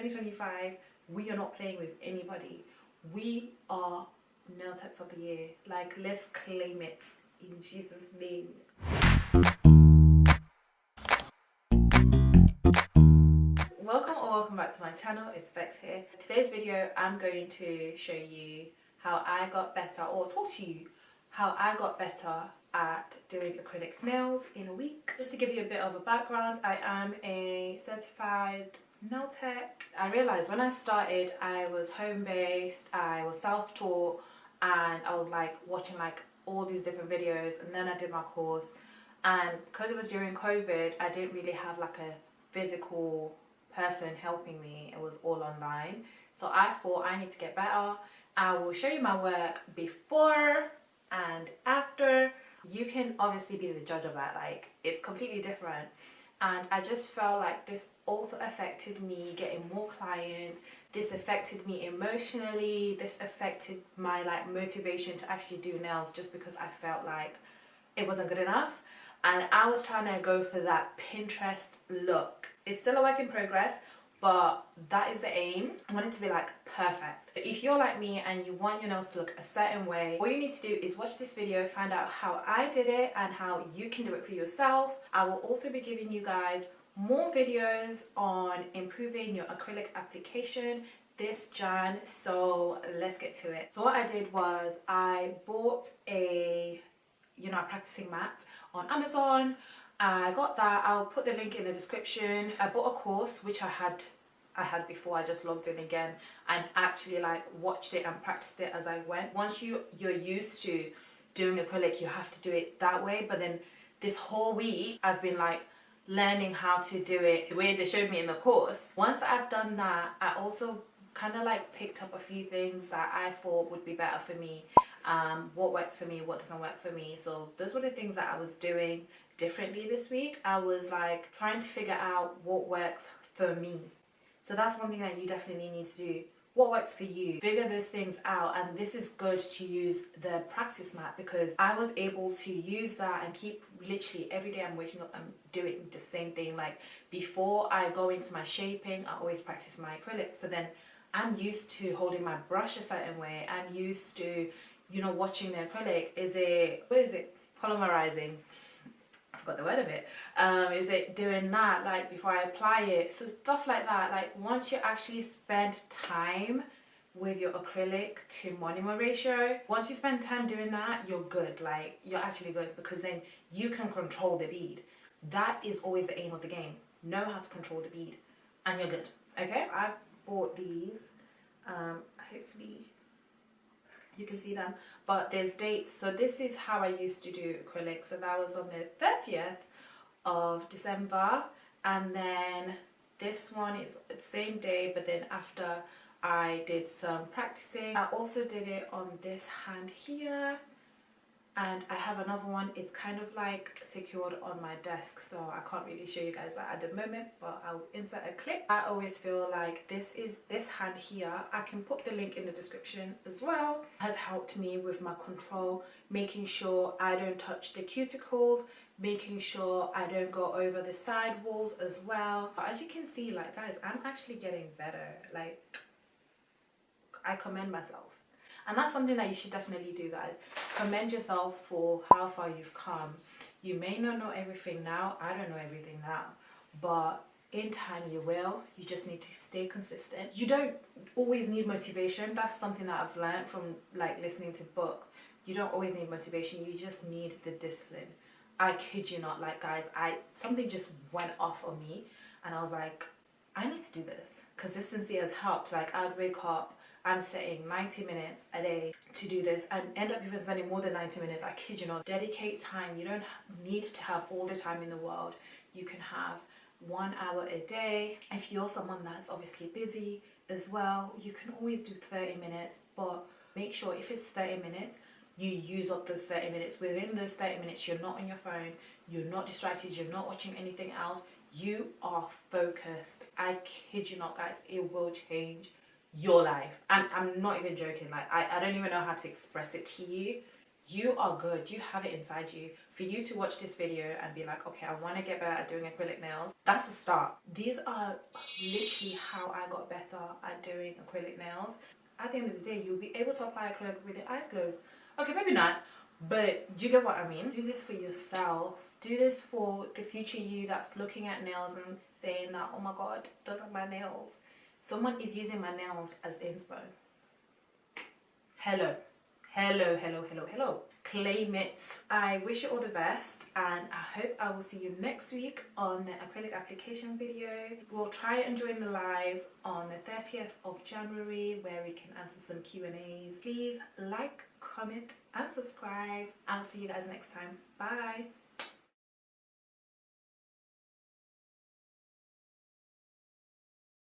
2025, we are not playing with anybody. We are nail techs of the year. Like, let's claim it in Jesus' name. Welcome back to my channel. It's Bex here. In today's video, I'm going to show you how I got better, or talk to you how I got better at doing acrylic nails in a week. Just to give you a bit of a background, I am a certified nail tech. I realized when I started, I was home-based, I was self-taught, and I was like watching like all these different videos, and then I did my course. And because it was during COVID, I didn't really have like a physical person helping me. It was all online. So I thought I need to get better. I will show you my work before and after. You can obviously be the judge of that. Like, it's completely different. And I just felt like this also affected me getting more clients. This affected me emotionally. This affected my like motivation to actually do nails, just because I felt like it wasn't good enough. And I was trying to go for that Pinterest look. It's still a work in progress, but that is the aim. I want it to be like perfect. If you're like me and you want your nails to look a certain way, all you need to do is watch this video, find out how I did it and how you can do it for yourself. I will also be giving you guys more videos on improving your acrylic application this Jan, so let's get to it. So what I did was I bought a practicing mat on Amazon. I got that. I'll put the link in the description. I bought a course which I had before. I just logged in again and actually like watched it and practiced it as I went. Once you're used to doing acrylic, you have to do it that way. But then this whole week I've been like learning how to do it the way they showed me in the course. Once I've done that, I also kind of like picked up a few things that I thought would be better for me. What works for me, what doesn't work for me. So those were the things that I was doing differently this week. I was like trying to figure out what works for me. So that's one thing that you definitely need to do. What works for you? Figure those things out. And this is good to use the practice mat, because I was able to use that and keep literally every day I'm waking up, I'm doing the same thing. Like, before I go into my shaping, I always practice my acrylic. So then I'm used to holding my brush a certain way. I'm used to, watching the acrylic. What is it? Polymerizing. I forgot the word of it. Is it doing that like before I apply it? So stuff like that. Like, once you actually spend time with your acrylic to monomer ratio, once you spend time doing that, you're good. Like, you're actually good, because then you can control the bead. That is always the aim of the game. Know how to control the bead and you're good. Okay, I've bought these. Hopefully you can see them, but there's dates. So this is how I used to do acrylic. So that was on the 30th of December, and then this one is the same day, but then after I did some practicing. I also did it on this hand here, and I have another one. It's kind of like secured on my desk, so I can't really show you guys that at the moment, but I'll insert a clip. I always feel like this hand here, I can put the link in the description as well, has helped me with my control, making sure I don't touch the cuticles, making sure I don't go over the side walls as well. But as you can see, like, guys, I'm actually getting better. Like, I commend myself. And that's something that you should definitely do, guys. Commend yourself for how far you've come. You may not know everything now. I don't know everything now. But in time you will. You just need to stay consistent. You don't always need motivation. That's something that I've learned from like listening to books. You don't always need motivation. You just need the discipline. I kid you not, like, guys, something just went off on me. And I was like, I need to do this. Consistency has helped. Like, I'd wake up, I'm setting 90 minutes a day to do this, and end up even spending more than 90 minutes. I kid you not. Dedicate time. You don't need to have all the time in the world. You can have 1 hour a day. If you're someone that's obviously busy as well, you can always do 30 minutes, but make sure if it's 30 minutes, you use up those 30 minutes. Within those 30 minutes, you're not on your phone, you're not distracted, you're not watching anything else. You are focused. I kid you not, guys, it will change your life. And I'm not even joking. Like, I don't even know how to express it to you. You are good. You have it inside you. For you to watch this video and be like, okay, I want to get better at doing acrylic nails, that's a start. These are literally how I got better at doing acrylic nails. At the end of the day, you'll be able to apply acrylic with your eyes closed. Okay, maybe not, but do you get what I mean? Do this for yourself. Do this for the future you that's looking at nails and saying that, oh my god, those are my nails. Someone is using my nails as inspo. Hello. Hello, hello, hello, hello. Claim it. I wish you all the best, and I hope I will see you next week on the acrylic application video. We'll try and join the live on the 30th of January where we can answer some Q&As. Please like, comment and subscribe. I'll see you guys next time. Bye.